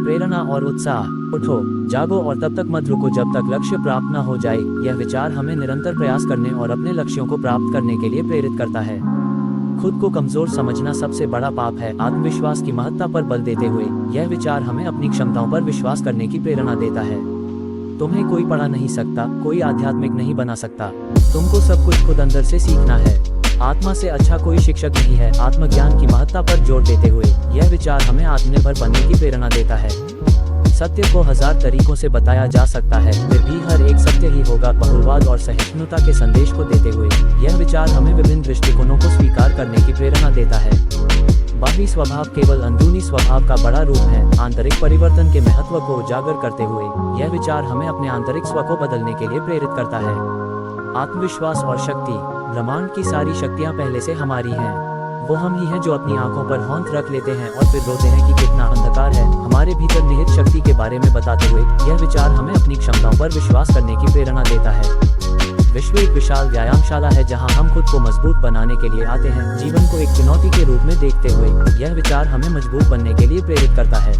प्रेरणा और उत्साह। उठो, जागो और तब तक मत रुको जब तक लक्ष्य प्राप्त न हो जाए। यह विचार हमें निरंतर प्रयास करने और अपने लक्ष्यों को प्राप्त करने के लिए प्रेरित करता है। खुद को कमजोर समझना सबसे बड़ा पाप है। आत्मविश्वास की महत्ता पर बल देते हुए यह विचार हमें अपनी क्षमताओं पर विश्वास करने की प्रेरणा देता है। तुम्हें कोई पढ़ा नहीं सकता, कोई आध्यात्मिक नहीं बना सकता। तुमको सब कुछ खुद अंदर से सीखना है। आत्मा से अच्छा कोई शिक्षक नहीं है। आत्मज्ञान की महत्ता पर जोर देते हुए यह विचार हमें आत्मनिर्भर बनने की प्रेरणा देता है। सत्य को 1000 तरीकों से बताया जा सकता है, फिर भी हर एक सत्य ही होगा। बहुलवाद और सहिष्णुता के संदेश को देते हुए यह विचार हमें विभिन्न दृष्टिकोणों को स्वीकार करने की प्रेरणा देता है। बाहरी स्वभाव केवल अंदरूनी स्वभाव का बड़ा रूप है। आंतरिक परिवर्तन के महत्व को उजागर करते हुए यह विचार हमें अपने आंतरिक स्व को बदलने के लिए प्रेरित करता है। आत्मविश्वास और शक्ति। ब्रह्मांड की सारी शक्तियाँ पहले से हमारी हैं। वो हम ही हैं जो अपनी आंखों पर हौंठ रख लेते हैं और फिर रोते हैं कि कितना अंधकार है। हमारे भीतर निहित शक्ति के बारे में बताते हुए यह विचार हमें अपनी क्षमताओं पर विश्वास करने की प्रेरणा देता है। विश्व एक विशाल व्यायामशाला है जहां हम खुद को मजबूत बनाने के लिए आते हैं। जीवन को एक चुनौती के रूप में देखते हुए यह विचार हमें मजबूत बनने के लिए प्रेरित करता है।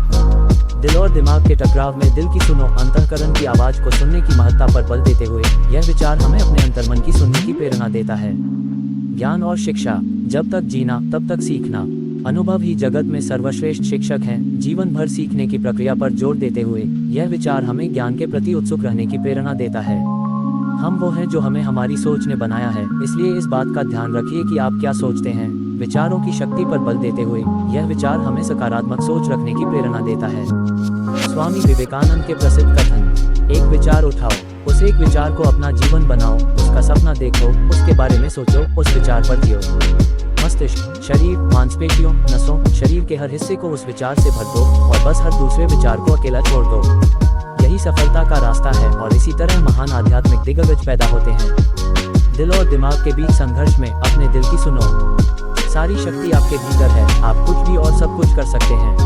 दिल और दिमाग के टकराव में दिल की सुनो। अंतःकरण की आवाज को सुनने की महत्ता पर बल देते हुए यह विचार हमें अपने अंतर्मन की सुनने की प्रेरणा देता है। ज्ञान और शिक्षा। जब तक जीना तब तक सीखना। अनुभव ही जगत में सर्वश्रेष्ठ शिक्षक हैं। जीवन भर सीखने की प्रक्रिया पर जोर देते हुए यह विचार हमें ज्ञान के प्रति उत्सुक रहने की प्रेरणा देता है। हम वो हैं जो हमें हमारी सोच ने बनाया है, इसलिए इस बात का ध्यान रखिए कि आप क्या सोचते हैं। विचारों की शक्ति पर बल देते हुए यह विचार हमें सकारात्मक सोच रखने की प्रेरणा देता है। स्वामी विवेकानंद के प्रसिद्ध कथन, एक विचार उठाओ, उस एक विचार को अपना जीवन बनाओ, उसका सपना देखो, उसके बारे में सोचो, उस विचार पर जियो। मस्तिष्क, शरीर, मांसपेशियों, नसों, शरीर के हर हिस्से को उस विचार से भर दो और बस हर दूसरे विचार को अकेला छोड़ दो। यही सफलता का रास्ता है और इसी तरह महान आध्यात्मिक दिग्गज पैदा होते हैं। दिल और दिमाग के बीच संघर्ष में अपने दिल की सुनो। सारी शक्ति आपके भीतर है। आप कुछ भी और सब कुछ कर सकते हैं।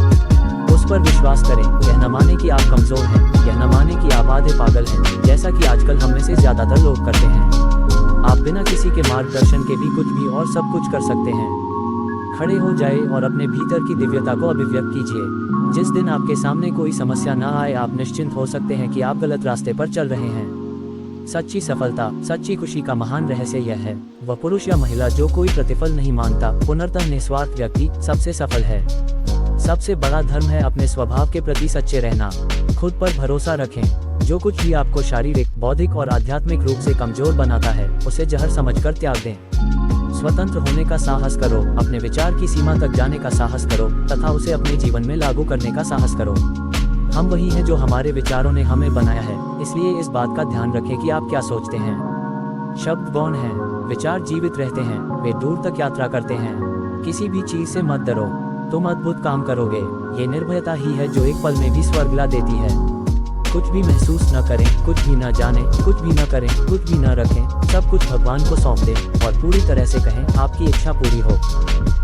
उस पर विश्वास करें। यह न माने कि आप कमजोर हैं, यह न माने कि आप आधे पागल हैं, जैसा कि आजकल हम में से ज्यादातर लोग करते हैं। आप बिना किसी के मार्गदर्शन के भी कुछ भी और सब कुछ कर सकते हैं। खड़े हो जाए और अपने भीतर की दिव्यता को अभिव्यक्त कीजिए। जिस दिन आपके सामने कोई समस्या न आए, आप निश्चिंत हो सकते हैं कि आप गलत रास्ते पर चल रहे हैं। सच्ची सफलता, सच्ची खुशी का महान रहस्य यह है, वह पुरुष या महिला जो कोई प्रतिफल नहीं मांगता, पूर्णतः निस्वार्थ व्यक्ति सबसे सफल है। सबसे बड़ा धर्म है अपने स्वभाव के प्रति सच्चे रहना। खुद पर भरोसा रखें। जो कुछ भी आपको शारीरिक, बौद्धिक और आध्यात्मिक रूप से कमजोर बनाता है, उसे जहर समझकर त्याग दें। स्वतंत्र होने का साहस करो, अपने विचार की सीमा तक जाने का साहस करो तथा उसे अपने जीवन में लागू करने का साहस करो। हम वही हैं जो हमारे विचारों ने हमें बनाया है, इसलिए इस बात का ध्यान रखें कि आप क्या सोचते हैं। शब्द गौण हैं, विचार जीवित रहते हैं, वे दूर तक यात्रा करते हैं। किसी भी चीज से मत डरो, तुम अद्भुत काम करोगे। ये निर्भयता ही है जो एक पल में भी स्वर्ग ला देती है। कुछ भी महसूस न करें, कुछ भी न जाने, कुछ भी न करें, कुछ भी न रखें, सब कुछ भगवान को सौंप दें और पूरी तरह से कहें आपकी इच्छा पूरी हो।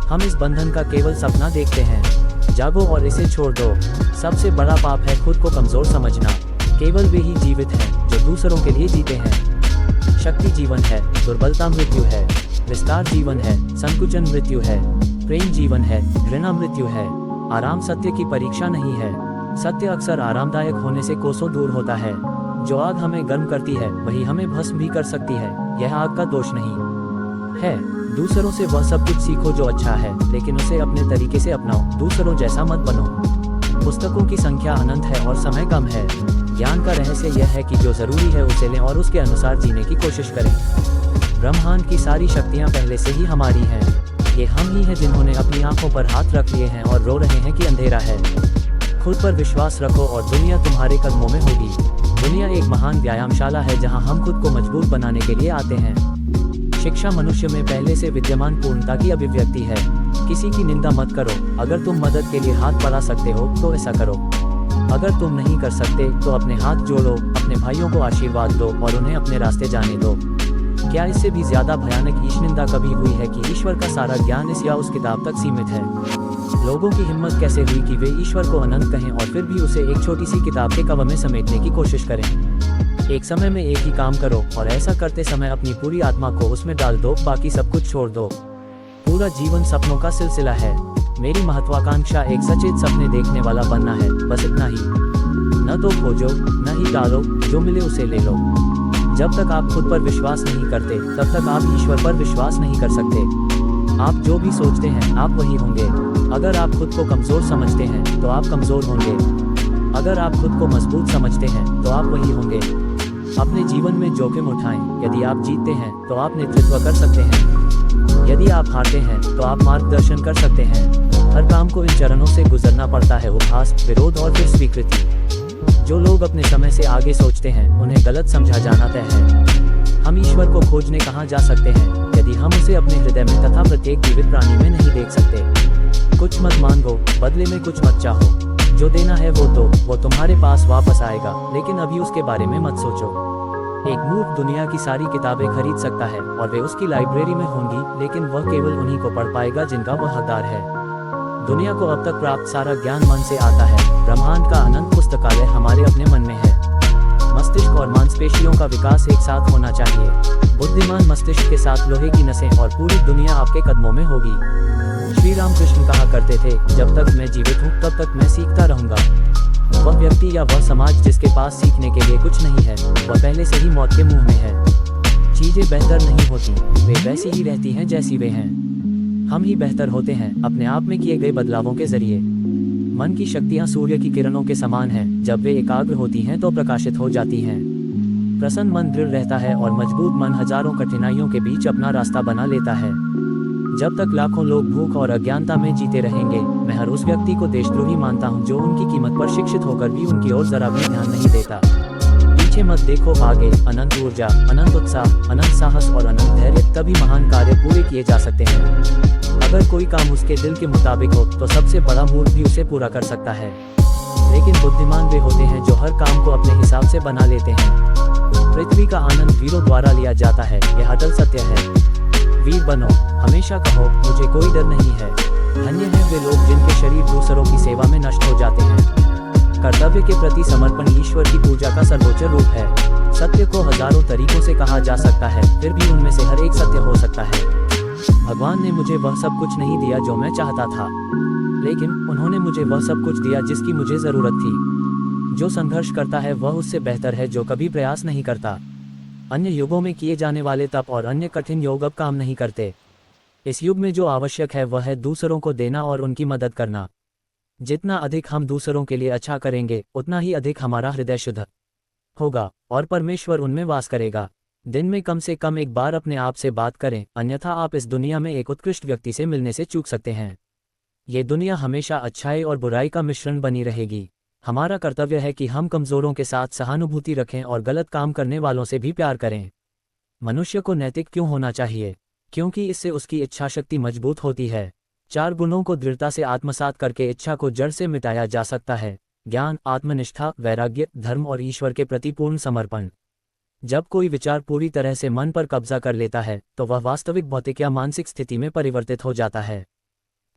हम इस बंधन का केवल सपना देखते हैं। जागो और इसे छोड़ दो। सबसे बड़ा पाप है खुद को कमजोर समझना। केवल वे ही जीवित हैं जो दूसरों के लिए जीते हैं। शक्ति जीवन है, दुर्बलता मृत्यु है। विस्तार जीवन है, संकुचन मृत्यु है। प्रेम जीवन है, घृणा मृत्यु है। आराम सत्य की परीक्षा नहीं है। सत्य अक्सर आरामदायक होने से कोसों दूर होता है। जो आग हमें गर्म करती है वही हमें भस्म भी कर सकती है। यह आग का दोष नहीं है। दूसरों से वह सब कुछ सीखो जो अच्छा है, लेकिन उसे अपने तरीके से अपनाओ। दूसरों जैसा मत बनो। पुस्तकों की संख्या अनंत है और समय कम है। ज्ञान का रहस्य यह है कि जो जरूरी है उसे लें और उसके अनुसार जीने की कोशिश करें। ब्रह्मांड की सारी शक्तियाँ पहले से ही हमारी हैं। ये हम ही हैं जिन्होंने अपनी आंखों पर हाथ रख लिए हैं और रो रहे हैं कि अंधेरा है। खुद पर विश्वास रखो और दुनिया तुम्हारे कदमों में होगी। दुनिया एक महान व्यायामशाला है जहां हम खुद को मजबूत बनाने के लिए आते हैं। शिक्षा मनुष्य में पहले से विद्यमान पूर्णता की अभिव्यक्ति है। किसी की निंदा मत करो। अगर तुम मदद के लिए हाथ बढ़ा सकते हो तो ऐसा करो। अगर तुम नहीं कर सकते तो अपने हाथ जोड़ो, अपने भाइयों को आशीर्वाद दो और उन्हें अपने रास्ते जाने दो। क्या इससे भी ज्यादा भयानक ईश निंदा कभी हुई है कि ईश्वर का सारा ज्ञान इस या उस किताब तक सीमित है? लोगों की हिम्मत कैसे हुई कि वे ईश्वर को अनंत कहें और फिर भी उसे एक छोटी सी किताब के कवर में समेटने की कोशिश करें? एक समय में एक ही काम करो और ऐसा करते समय अपनी पूरी आत्मा को उसमें डाल दो, बाकी सब कुछ छोड़ दो। पूरा जीवन सपनों का सिलसिला है। मेरी महत्वाकांक्षा एक सचेत सपने देखने वाला बनना है, बस इतना ही। न तो खोजो न ही टालो, जो मिले उसे ले लो। जब तक आप खुद पर विश्वास नहीं करते तब तक आप ईश्वर पर विश्वास नहीं कर सकते। आप जो भी सोचते हैं आप वही होंगे। अगर आप खुद को कमजोर समझते हैं तो आप कमजोर होंगे। अगर आप खुद को मजबूत समझते हैं तो आप वही होंगे। अपने जीवन में जोखिम उठाएं। यदि आप जीतते हैं तो आप नेतृत्व कर सकते हैं। यदि आप हारते हैं तो आप मार्गदर्शन कर सकते हैं। हर काम को इन चरणों से गुजरना पड़ता है: उपहास, विरोध और फिर स्वीकृति। जो लोग अपने समय से आगे सोचते हैं उन्हें गलत समझा जाना तय है। हम ईश्वर को खोजने कहाँ जा सकते हैं यदि हम उसे अपने हृदय में तथा प्रत्येक जीवित प्राणी में नहीं देख सकते। कुछ मत मांगो, बदले में कुछ मत चाहो। जो देना है वो तुम्हारे पास वापस आएगा, लेकिन अभी उसके बारे में मत सोचो। एक मूर्ख दुनिया की सारी किताबें खरीद सकता है और वे उसकी लाइब्रेरी में होंगी, लेकिन वह केवल उन्हीं को पढ़ पाएगा जिनका वह हकदार है। दुनिया को अब तक प्राप्त सारा ज्ञान मन से आता है। ब्रह्मांड का अनंत पुस्तकालय हमारे अपने मन में है। मस्तिष्क और मांसपेशियों का विकास एक साथ होना चाहिए। बुद्धिमान मस्तिष्क के साथ लोहे की नसें और पूरी दुनिया आपके कदमों में होगी। श्री राम कृष्ण कहा करते थे, जब तक मैं जीवित हूँ तब तक मैं सीखता रहूंगा। वह व्यक्ति या वह समाज जिसके पास सीखने के लिए कुछ नहीं है, वह पहले से ही मौत के मुंह में है। चीजें बेहतर नहीं होती, वे वैसी ही रहती हैं जैसी वे हैं। हम ही बेहतर होते हैं अपने आप में किए गए बदलावों के जरिए। मन की शक्तियां सूर्य की किरणों के समान हैं। जब वे एकाग्र होती हैं तो प्रकाशित हो जाती हैं। प्रसन्न मन दृढ़ रहता है और मजबूत मन हजारों कठिनाइयों के बीच अपना रास्ता बना लेता है। जब तक लाखों लोग भूख और अज्ञानता में जीते रहेंगे, मैं हर उस व्यक्ति को देशद्रोही मानता हूँ जो उनकी कीमत पर शिक्षित होकर भी उनकी ओर जरा भी ध्यान नहीं देता। पीछे मत देखो, आगे। अनंत ऊर्जा, अनंत उत्साह, अनंत साहस और अनंत धैर्य, तभी महान कार्य पूरे किए जा सकते हैं। अगर कोई काम उसके दिल के मुताबिक हो तो सबसे बड़ा मूर्ख भी उसे पूरा कर सकता है। लेकिन बुद्धिमान वे होते हैं जो हर काम को अपने हिसाब से बना लेते हैं। पृथ्वी का आनंद वीरों द्वारा लिया जाता है, यह अटल सत्य है। वीर बनो, हमेशा कहो मुझे कोई डर नहीं है। धन्य हैं वे लोग जिनके शरीर दूसरों की सेवा में नष्ट हो जाते हैं। कर्तव्य के प्रति समर्पण ईश्वर की पूजा का सर्वोच्च रूप है। सत्य को हजारों तरीकों से कहा जा सकता है, फिर भी उनमें से हर एक सत्य हो सकता है। भगवान ने मुझे वह सब कुछ नहीं दिया जो मैं चाहता था, लेकिन उन्होंने मुझे वह सब कुछ दिया जिसकी मुझे जरूरत थी। जो संघर्ष करता है वह उससे बेहतर है जो कभी प्रयास नहीं करता। अन्य युगों में किए जाने वाले तप और अन्य कठिन योग अब काम नहीं करते। इस युग में जो आवश्यक है वह है दूसरों को देना और उनकी मदद करना। जितना अधिक हम दूसरों के लिए अच्छा करेंगे, उतना ही अधिक हमारा हृदय शुद्ध होगा और परमेश्वर उनमें वास करेगा। दिन में कम से कम एक बार अपने आप से बात करें, अन्यथा आप इस दुनिया में एक उत्कृष्ट व्यक्ति से मिलने से चूक सकते हैं। ये दुनिया हमेशा अच्छाई और बुराई का मिश्रण बनी रहेगी। हमारा कर्तव्य है कि हम कमजोरों के साथ सहानुभूति रखें और गलत काम करने वालों से भी प्यार करें। मनुष्य को नैतिक क्यों होना चाहिए? क्योंकि इससे उसकी इच्छा शक्ति मजबूत होती है। 4 गुणों को दृढ़ता से आत्मसात करके इच्छा को जड़ से मिटाया जा सकता है: ज्ञान, आत्मनिष्ठा, वैराग्य, धर्म और ईश्वर के प्रति पूर्ण समर्पण। जब कोई विचार पूरी तरह से मन पर कब्जा कर लेता है तो वह वास्तविक भौतिक या मानसिक स्थिति में परिवर्तित हो जाता है।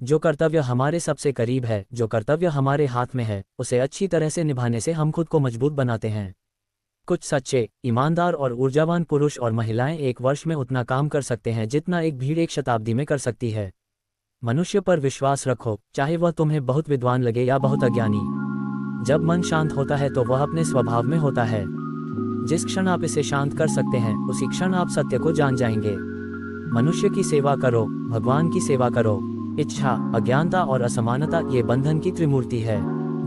जो कर्तव्य हमारे सबसे करीब है, जो कर्तव्य हमारे हाथ में है, उसे अच्छी तरह से निभाने से हम खुद को मजबूत बनाते हैं। कुछ सच्चे, ईमानदार और ऊर्जावान पुरुष और महिलाएं एक वर्ष में उतना काम कर सकते हैं जितना एक भीड़ एक शताब्दी में कर सकती है। मनुष्य पर विश्वास रखो, चाहे वह तुम्हें बहुत विद्वान लगे या बहुत अज्ञानी। जब मन शांत होता है तो वह अपने स्वभाव में होता है। जिस क्षण आप इसे शांत कर सकते हैं, उसी क्षण आप सत्य को जान जाएंगे। मनुष्य की सेवा करो, भगवान की सेवा करो। इच्छा, अज्ञानता और असमानता ये बंधन की त्रिमूर्ति है।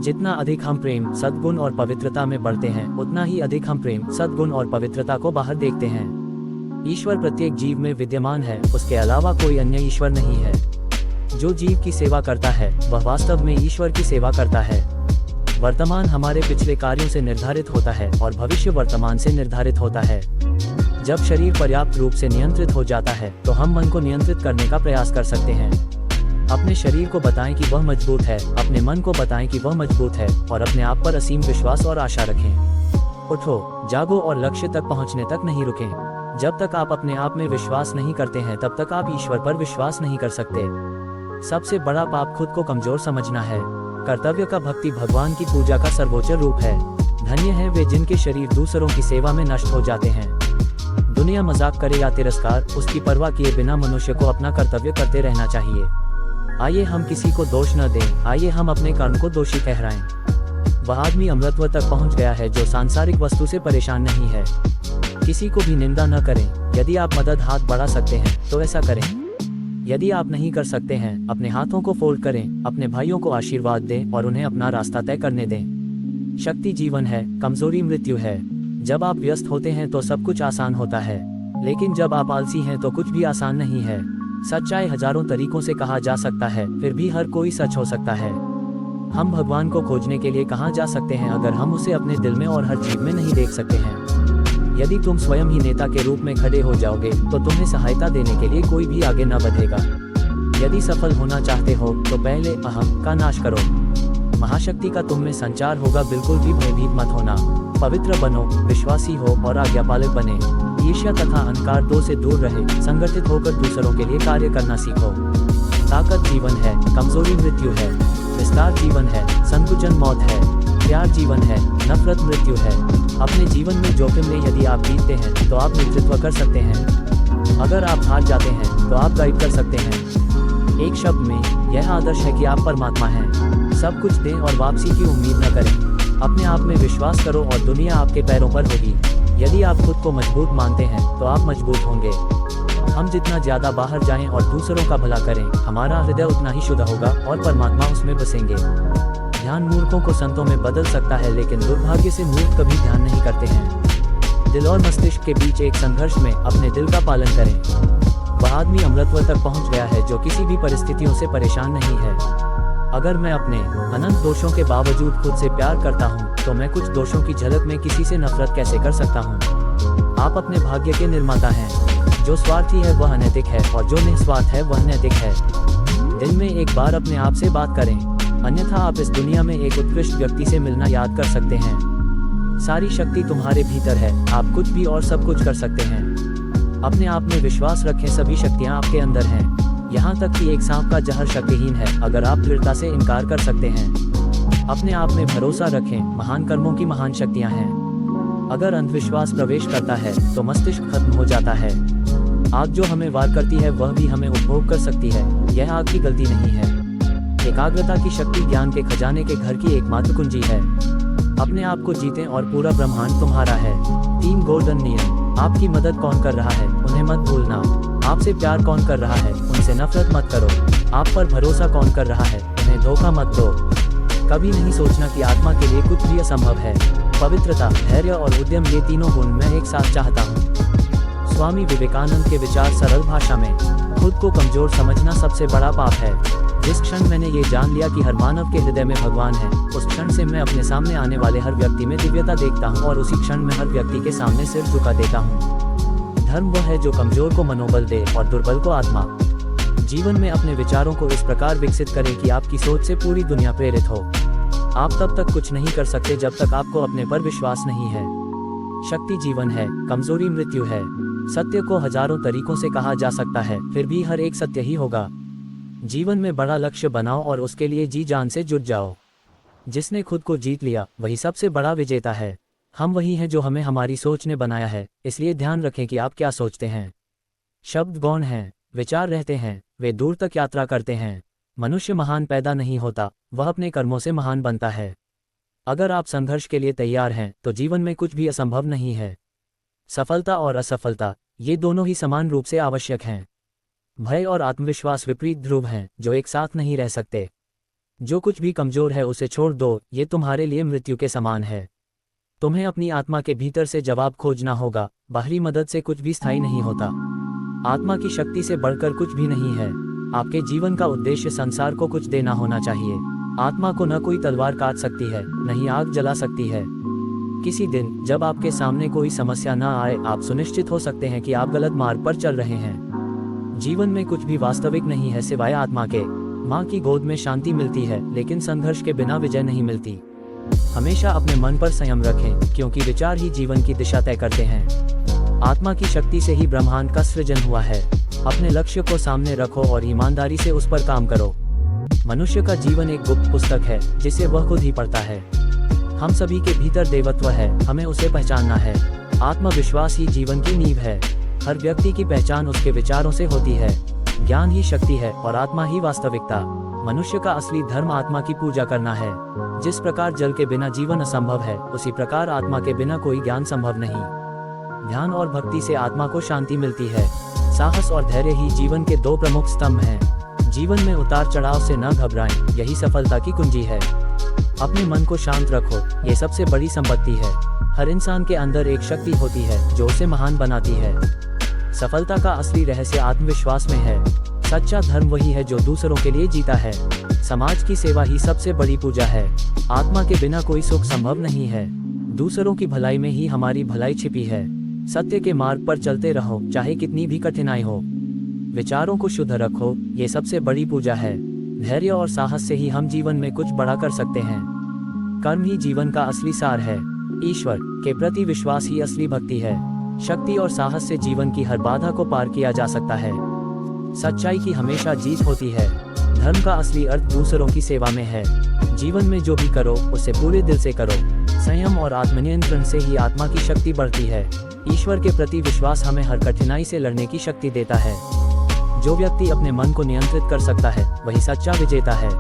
जितना अधिक हम प्रेम, सद्गुण और पवित्रता में बढ़ते हैं, उतना ही अधिक हम प्रेम, सद्गुण और पवित्रता को बाहर देखते हैं। ईश्वर प्रत्येक जीव में विद्यमान है, उसके अलावा कोई अन्य ईश्वर नहीं है। जो जीव की सेवा करता है वह वास्तव में ईश्वर की सेवा करता है। वर्तमान हमारे पिछले कार्यों से निर्धारित होता है और भविष्य वर्तमान से निर्धारित होता है। जब शरीर पर्याप्त रूप से नियंत्रित हो जाता है तो हम मन को नियंत्रित करने का प्रयास कर सकते हैं। अपने शरीर को बताएं कि वह मजबूत है, अपने मन को बताएं कि वह मजबूत है और अपने आप पर असीम विश्वास और आशा रखें। उठो, जागो और लक्ष्य तक पहुंचने तक नहीं रुकें। जब तक आप अपने आप में विश्वास नहीं करते हैं तब तक आप ईश्वर पर विश्वास नहीं कर सकते। सबसे बड़ा पाप खुद को कमजोर समझना है। कर्तव्य का भक्ति भगवान की पूजा का सर्वोच्च रूप है। धन्य है वे जिनके शरीर दूसरों की सेवा में नष्ट हो जाते हैं। दुनिया मजाक करे या तिरस्कार, उसकी परवाह किए बिना मनुष्य को अपना कर्तव्य करते रहना चाहिए। आइए हम किसी को दोष न दें, आइए हम अपने कर्म को दोषी ठहराएं। वह आदमी अमृतत्व तक पहुंच गया है जो सांसारिक वस्तु से परेशान नहीं है। किसी को भी निंदा न करें। यदि आप मदद हाथ बढ़ा सकते हैं तो ऐसा करें। यदि आप नहीं कर सकते हैं, अपने हाथों को फोल्ड करें, अपने भाइयों को आशीर्वाद दें और उन्हें अपना रास्ता तय करने दें। शक्ति जीवन है, कमजोरी मृत्यु है। जब आप व्यस्त होते हैं तो सब कुछ आसान होता है, लेकिन जब आप आलसी हैं तो कुछ भी आसान नहीं है। सच्चाई हजारों तरीकों से कहा जा सकता है, फिर भी हर कोई सच हो सकता है। हम भगवान को खोजने के लिए कहाँ जा सकते हैं अगर हम उसे अपने दिल में और हर जीव में नहीं देख सकते हैं? यदि तुम स्वयं ही नेता के रूप में खड़े हो जाओगे तो तुम्हें सहायता देने के लिए कोई भी आगे न बढ़ेगा। यदि सफल होना चाहते हो तो पहले अहम का नाश करो। महाशक्ति का तुम में संचार होगा। बिल्कुल भी भयभीत मत होना। पवित्र बनो, विश्वासी हो और आज्ञापालक बने। ईर्ष्या तथा अहंकार दो से दूर रहे। संगठित होकर दूसरों के लिए कार्य करना सीखो। ताकत जीवन है, कमजोरी मृत्यु है। विस्तार जीवन है, संकुचन मौत है। प्यार जीवन है, नफरत मृत्यु है। अपने जीवन में जोखिम में यदि आप जीतते हैं तो आप नेतृत्व कर सकते हैं। अगर आप हार जाते हैं तो आप गाइड कर सकते हैं। एक शब्द में यह आदर्श है कि आप परमात्मा हैं। सब कुछ दें और वापसी की उम्मीद न करें। अपने आप में विश्वास करो और दुनिया आपके पैरों पर होगी। यदि आप खुद को मजबूत मानते हैं तो आप मजबूत होंगे। हम जितना ज्यादा बाहर जाएं और दूसरों का भला करें, हमारा हृदय उतना ही शुद्ध होगा और परमात्मा उसमें बसेंगे। ध्यान मूर्खों को संतों में बदल सकता है, लेकिन दुर्भाग्य से मूर्ख कभी ध्यान नहीं करते हैं। दिल और मस्तिष्क के बीच एक संघर्ष में अपने दिल का पालन करें। वह आदमी अमृतत्व तक पहुंच गया है जो किसी भी परिस्थितियों से परेशान नहीं है। अगर मैं अपने अनंत दोषों के बावजूद खुद से प्यार करता हूं, तो मैं कुछ दोषों की झलक में किसी से नफरत कैसे कर सकता हूं? आप अपने भाग्य के निर्माता हैं। जो स्वार्थी है वह अनैतिक है और जो निस्वार्थ है वह नैतिक है। दिन में एक बार अपने आप से बात करें, अन्यथा आप इस दुनिया में एक उत्कृष्ट व्यक्ति से मिलना याद कर सकते हैं। सारी शक्ति तुम्हारे भीतर है। आप कुछ भी और सब कुछ कर सकते हैं। अपने आप में विश्वास रखें, सभी शक्तियां आपके अंदर हैं। यहाँ तक कि एक सांप का जहर शक्तिहीन है अगर आप दृढ़ता से इनकार कर सकते हैं। अपने आप में भरोसा रखें, महान कर्मों की महान शक्तियाँ हैं। अगर अंधविश्वास प्रवेश करता है तो मस्तिष्क खत्म हो जाता है। आग जो हमें वार करती है वह भी हमें उपभोग कर सकती है। यह आग की गलती नहीं है। एकाग्रता की शक्ति ज्ञान के खजाने के घर की एकमात्र कुंजी है। अपने आप को जीतें और पूरा ब्रह्मांड तुम्हारा है। 3 गोल्डन नियम। आपकी मदद कौन कर रहा है, उन्हें मत भूलना। आपसे प्यार कौन कर रहा है, उनसे नफरत मत करो। आप पर भरोसा कौन कर रहा है, उन्हें धोखा मत दो। कभी नहीं सोचना कि आत्मा के लिए कुछ भी असंभव है। पवित्रता, धैर्य और उद्यम, ये तीनों गुण मैं एक साथ चाहता हूँ। स्वामी विवेकानंद के विचार सरल भाषा में। खुद को कमजोर समझना सबसे बड़ा पाप है। जिस क्षण मैंने ये जान लिया कि हर मानव के हृदय में भगवान है, उस क्षण से मैं अपने सामने आने वाले हर व्यक्ति में दिव्यता देखता हूँ और उसी क्षण में हर व्यक्ति के सामने सिर झुका देता हूँ। धर्म वह है जो कमजोर को मनोबल दे और दुर्बल को आत्मा। जीवन में अपने विचारों को इस प्रकार विकसित करें कि आपकी सोच से पूरी दुनिया प्रेरित हो। आप तब तक कुछ नहीं कर सकते जब तक आपको अपने पर विश्वास नहीं है। शक्ति जीवन है, कमजोरी मृत्यु है। सत्य को हजारों तरीकों से कहा जा सकता है, फिर भी हर एक सत्य ही होगा। जीवन में बड़ा लक्ष्य बनाओ और उसके लिए जी जान से जुट जाओ। जिसने खुद को जीत लिया वही सबसे बड़ा विजेता है। हम वही हैं जो हमें हमारी सोच ने बनाया है, इसलिए ध्यान रखें कि आप क्या सोचते हैं। शब्द गौण हैं, विचार रहते हैं, वे दूर तक यात्रा करते हैं। मनुष्य महान पैदा नहीं होता, वह अपने कर्मों से महान बनता है। अगर आप संघर्ष के लिए तैयार हैं तो जीवन में कुछ भी असंभव नहीं है। सफलता और असफलता, ये दोनों ही समान रूप से आवश्यक हैं। भय और आत्मविश्वास विपरीत ध्रुव हैं जो एक साथ नहीं रह सकते। जो कुछ भी कमजोर है उसे छोड़ दो, ये तुम्हारे लिए मृत्यु के समान है। तुम्हें अपनी आत्मा के भीतर से जवाब खोजना होगा। बाहरी मदद से कुछ भी स्थायी नहीं होता। आत्मा की शक्ति से बढ़कर कुछ भी नहीं है। आपके जीवन का उद्देश्य संसार को कुछ देना होना चाहिए। आत्मा को न कोई तलवार काट सकती है, न ही आग जला सकती है। किसी दिन जब आपके सामने कोई समस्या न आए, आप सुनिश्चित हो सकते हैं कि आप गलत मार्ग पर चल रहे हैं। जीवन में कुछ भी वास्तविक नहीं है सिवाय आत्मा के। माँ की गोद में शांति मिलती है, लेकिन संघर्ष के बिना विजय नहीं मिलती। हमेशा अपने मन पर संयम रखें, क्योंकि विचार ही जीवन की दिशा तय करते हैं। आत्मा की शक्ति से ही ब्रह्मांड का सृजन हुआ है। अपने लक्ष्य को सामने रखो और ईमानदारी से उस पर काम करो। मनुष्य का जीवन एक गुप्त पुस्तक है जिसे वह खुद ही पढ़ता है। हम सभी के भीतर देवत्व है, हमें उसे पहचानना है। आत्मविश्वास ही जीवन की नींव है। हर व्यक्ति की पहचान उसके विचारों से होती है। ज्ञान ही शक्ति है और आत्मा ही वास्तविकता। मनुष्य का असली धर्म आत्मा की पूजा करना है। जिस प्रकार जल के बिना जीवन असंभव है, उसी प्रकार आत्मा के बिना कोई ज्ञान संभव नहीं। ध्यान और भक्ति से आत्मा को शांति मिलती है। साहस और धैर्य ही जीवन के दो प्रमुख स्तंभ हैं। जीवन में उतार चढ़ाव से न घबराएं, यही सफलता की कुंजी है। अपने मन को शांत रखो, ये सबसे बड़ी संपत्ति है। हर इंसान के अंदर एक शक्ति होती है जो उसे महान बनाती है। सफलता का असली रहस्य आत्मविश्वास में है। सच्चा धर्म वही है जो दूसरों के लिए जीता है। समाज की सेवा ही सबसे बड़ी पूजा है। आत्मा के बिना कोई सुख संभव नहीं है। दूसरों की भलाई में ही हमारी भलाई छिपी है। सत्य के मार्ग पर चलते रहो, चाहे कितनी भी कठिनाई हो। विचारों को शुद्ध रखो, ये सबसे बड़ी पूजा है। धैर्य और साहस से ही हम जीवन में कुछ बड़ा कर सकते हैं। कर्म ही जीवन का असली सार है। ईश्वर के प्रति विश्वास ही असली भक्ति है। शक्ति और साहस से जीवन की हर बाधा को पार किया जा सकता है। सच्चाई की हमेशा जीत होती है। धर्म का असली अर्थ दूसरों की सेवा में है। जीवन में जो भी करो उसे पूरे दिल से करो। संयम और आत्मनियंत्रण से ही आत्मा की शक्ति बढ़ती है। ईश्वर के प्रति विश्वास हमें हर कठिनाई से लड़ने की शक्ति देता है। जो व्यक्ति अपने मन को नियंत्रित कर सकता है, वही सच्चा विजेता है।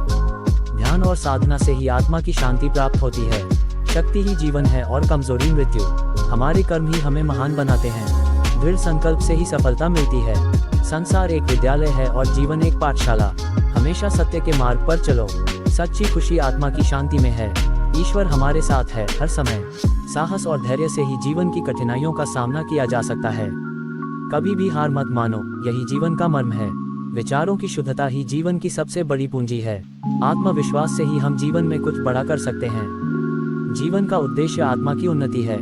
ध्यान और साधना से ही आत्मा की शांति प्राप्त होती है। शक्ति ही जीवन है और कमजोरी मृत्यु। हमारे कर्म ही हमें महान बनाते हैं। दृढ़ संकल्प से ही सफलता मिलती है। संसार एक विद्यालय है और जीवन एक पाठशाला। हमेशा सत्य के मार्ग पर चलो। सच्ची खुशी आत्मा की शांति में है। ईश्वर हमारे साथ है हर समय। साहस और धैर्य से ही जीवन की कठिनाइयों का सामना किया जा सकता है। कभी भी हार मत मानो, यही जीवन का मर्म है। विचारों की शुद्धता ही जीवन की सबसे बड़ी पूंजी है। आत्मविश्वास से ही हम जीवन में कुछ बड़ा कर सकते हैं। जीवन का उद्देश्य आत्मा की उन्नति है।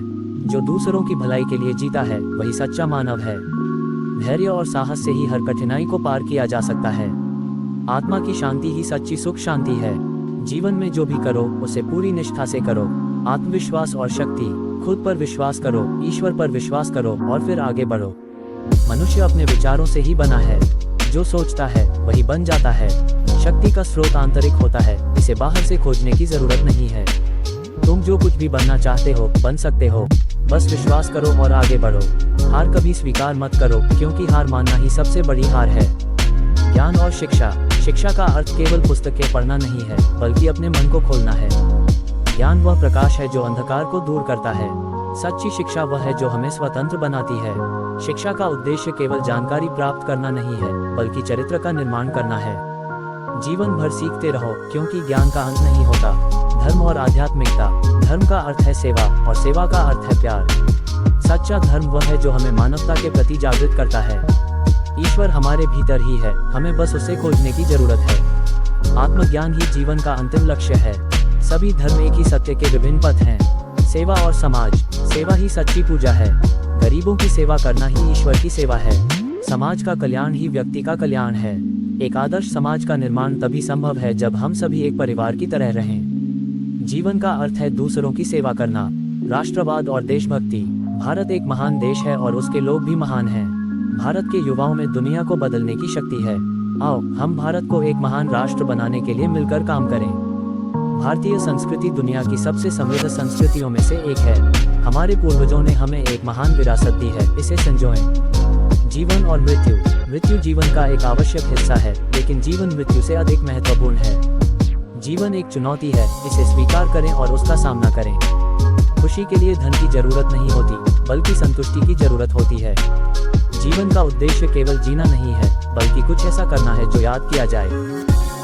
जो दूसरों की भलाई के लिए जीता है, वही सच्चा मानव है। धैर्य और साहस से ही हर कठिनाई को पार किया जा सकता है। आत्मा की शांति ही सच्ची सुख शांति है। जीवन में जो भी करो उसे पूरी निष्ठा से करो। आत्मविश्वास और शक्ति। खुद पर विश्वास करो, ईश्वर पर विश्वास करो और फिर आगे बढ़ो। मनुष्य अपने विचारों से ही बना है। जो सोचता है वही बन जाता है। शक्ति का स्रोत आंतरिक होता है, इसे बाहर से खोजने की जरूरत नहीं है। तुम जो कुछ भी बनना चाहते हो बन सकते हो। बस विश्वास करो और आगे बढ़ो। हार कभी स्वीकार मत करो, क्योंकि हार मानना ही सबसे बड़ी हार है। ज्ञान और शिक्षा। शिक्षा का अर्थ केवल पुस्तकें पढ़ना नहीं है, बल्कि अपने मन को खोलना है। ज्ञान वह प्रकाश है जो अंधकार को दूर करता है। सच्ची शिक्षा वह है जो हमें स्वतंत्र बनाती है। शिक्षा का उद्देश्य केवल जानकारी प्राप्त करना नहीं है, बल्कि चरित्र का निर्माण करना है। जीवन भर सीखते रहो, क्योंकि ज्ञान का अंत नहीं होता। धर्म और आध्यात्मिकता। धर्म का अर्थ है सेवा और सेवा का अर्थ है प्यार। सच्चा धर्म वह है जो हमें मानवता के प्रति जागृत करता है। ईश्वर हमारे भीतर ही है, हमें बस उसे खोजने की जरूरत है। आत्मज्ञान ही जीवन का अंतिम लक्ष्य है। सभी धर्म एक ही सत्य के विभिन्न पथ हैं। सेवा और समाज। सेवा ही सच्ची पूजा है। गरीबों की सेवा करना ही ईश्वर की सेवा है। समाज का कल्याण ही व्यक्ति का कल्याण है। एक आदर्श समाज का निर्माण तभी संभव है जब हम सभी एक परिवार की तरह रहें। जीवन का अर्थ है दूसरों की सेवा करना। राष्ट्रवाद और देशभक्ति। भारत एक महान देश है और उसके लोग भी महान हैं। भारत के युवाओं में दुनिया को बदलने की शक्ति है। आओ हम भारत को एक महान राष्ट्र बनाने के लिए मिलकर काम करें। भारतीय संस्कृति दुनिया की सबसे समृद्ध संस्कृतियों में से एक है। हमारे पूर्वजों ने हमें एक महान विरासत दी है, इसे संजोएं। जीवन और मृत्यु। मृत्यु जीवन का एक आवश्यक हिस्सा है, लेकिन जीवन मृत्यु से अधिक महत्वपूर्ण है। जीवन एक चुनौती है, इसे स्वीकार करें और उसका सामना करें। खुशी के लिए धन की जरूरत नहीं होती, बल्कि संतुष्टि की जरूरत होती है। जीवन का उद्देश्य केवल जीना नहीं है, बल्कि कुछ ऐसा करना है जो याद किया जाए।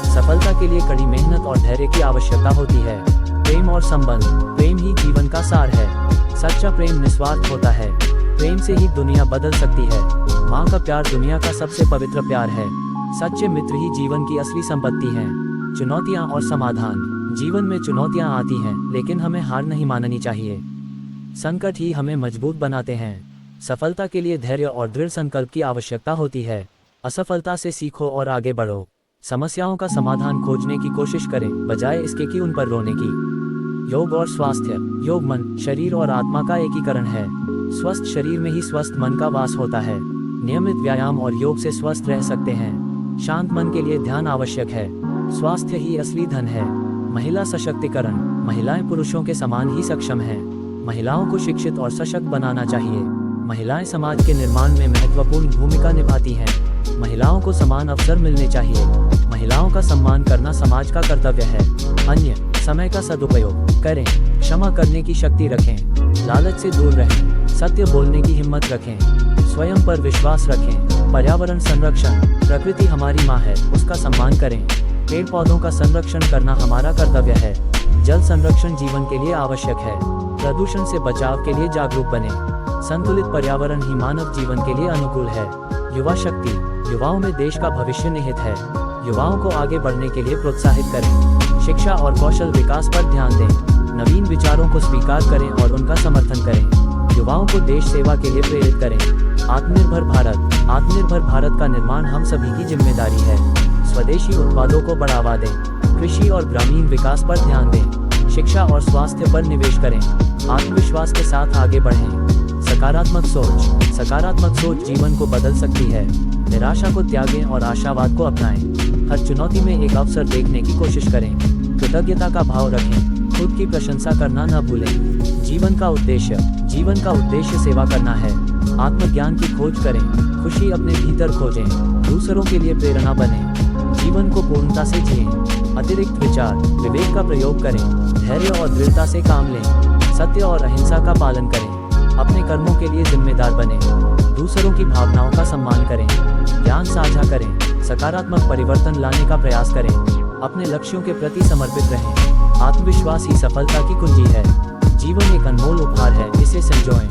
सफलता के लिए कड़ी मेहनत और धैर्य की आवश्यकता होती है। प्रेम और संबंध। प्रेम ही जीवन का सार है। सच्चा प्रेम निस्वार्थ होता है। प्रेम से ही दुनिया बदल सकती है। माँ का प्यार दुनिया का सबसे पवित्र प्यार है। सच्चे मित्र ही जीवन की असली संपत्ति हैं। चुनौतियाँ और समाधान। जीवन में चुनौतियाँ आती हैं, लेकिन हमें हार नहीं माननी चाहिए। संकट ही हमें मजबूत बनाते हैं। सफलता के लिए धैर्य और दृढ़ संकल्प की आवश्यकता होती है। असफलता से सीखो और आगे बढ़ो। समस्याओं का समाधान खोजने की कोशिश करें, बजाय इसके कि उन पर रोने की। योग और स्वास्थ्य। योग मन, शरीर और आत्मा का एकीकरण है। स्वस्थ शरीर में ही स्वस्थ मन का वास होता है। नियमित व्यायाम और योग से स्वस्थ रह सकते हैं। शांत मन के लिए ध्यान आवश्यक है। स्वास्थ्य ही असली धन है। महिला सशक्तिकरण। महिलाएं पुरुषों के समान ही सक्षम हैं। महिलाओं को शिक्षित और सशक्त बनाना चाहिए। महिलाएं समाज के निर्माण में महत्वपूर्ण भूमिका निभाती हैं। महिलाओं को समान अवसर मिलने चाहिए। महिलाओं का सम्मान करना समाज का कर्तव्य है। अन्य, समय का सदुपयोग करें, क्षमा करने की शक्ति रखें, लालच से दूर रहें, सत्य बोलने की हिम्मत रखें, स्वयं पर विश्वास रखें। पर्यावरण संरक्षण, प्रकृति हमारी माँ है, उसका सम्मान करें। पेड़ पौधों का संरक्षण करना हमारा कर्तव्य है। जल संरक्षण जीवन के लिए आवश्यक है। प्रदूषण से बचाव के लिए जागरूक बने। संतुलित पर्यावरण ही मानव जीवन के लिए अनुकूल है। युवा शक्ति, युवाओं में देश का भविष्य निहित है। युवाओं को आगे बढ़ने के लिए प्रोत्साहित करें। शिक्षा और कौशल विकास पर ध्यान दें। नवीन विचारों को स्वीकार करें और उनका समर्थन करें। युवाओं को देश सेवा के लिए प्रेरित करें। आत्मनिर्भर भारत, आत्मनिर्भर भारत का निर्माण हम सभी की जिम्मेदारी है। स्वदेशी उत्पादों को बढ़ावा दें। कृषि और ग्रामीण विकास पर ध्यान दें। शिक्षा और स्वास्थ्य पर निवेश करें। आत्मविश्वास के साथ आगे बढ़ें। सकारात्मक सोच, सकारात्मक सोच जीवन को बदल सकती है। निराशा को त्यागें और आशावाद को अपनाएं। हर चुनौती में एक अवसर देखने की कोशिश करें। कृतज्ञता का भाव रखें। खुद की प्रशंसा करना न भूलें। जीवन का उद्देश्य सेवा करना है। आत्मज्ञान की खोज करें। खुशी अपने भीतर खोजें। दूसरों के लिए प्रेरणा बनें। जीवन को पूर्णता से जिएं। अतिरिक्त विचार, विवेक का प्रयोग करें। धैर्य और दृढ़ता से काम लें। सत्य और अहिंसा का पालन करें। अपने कर्मों के लिए जिम्मेदार बनें। दूसरों की भावनाओं का सम्मान करें। ज्ञान साझा करें। सकारात्मक परिवर्तन लाने का प्रयास करें। अपने लक्ष्यों के प्रति समर्पित रहें। आत्मविश्वास ही सफलता की कुंजी है। जीवन एक अनमोल उपहार है, इसे संजोएं।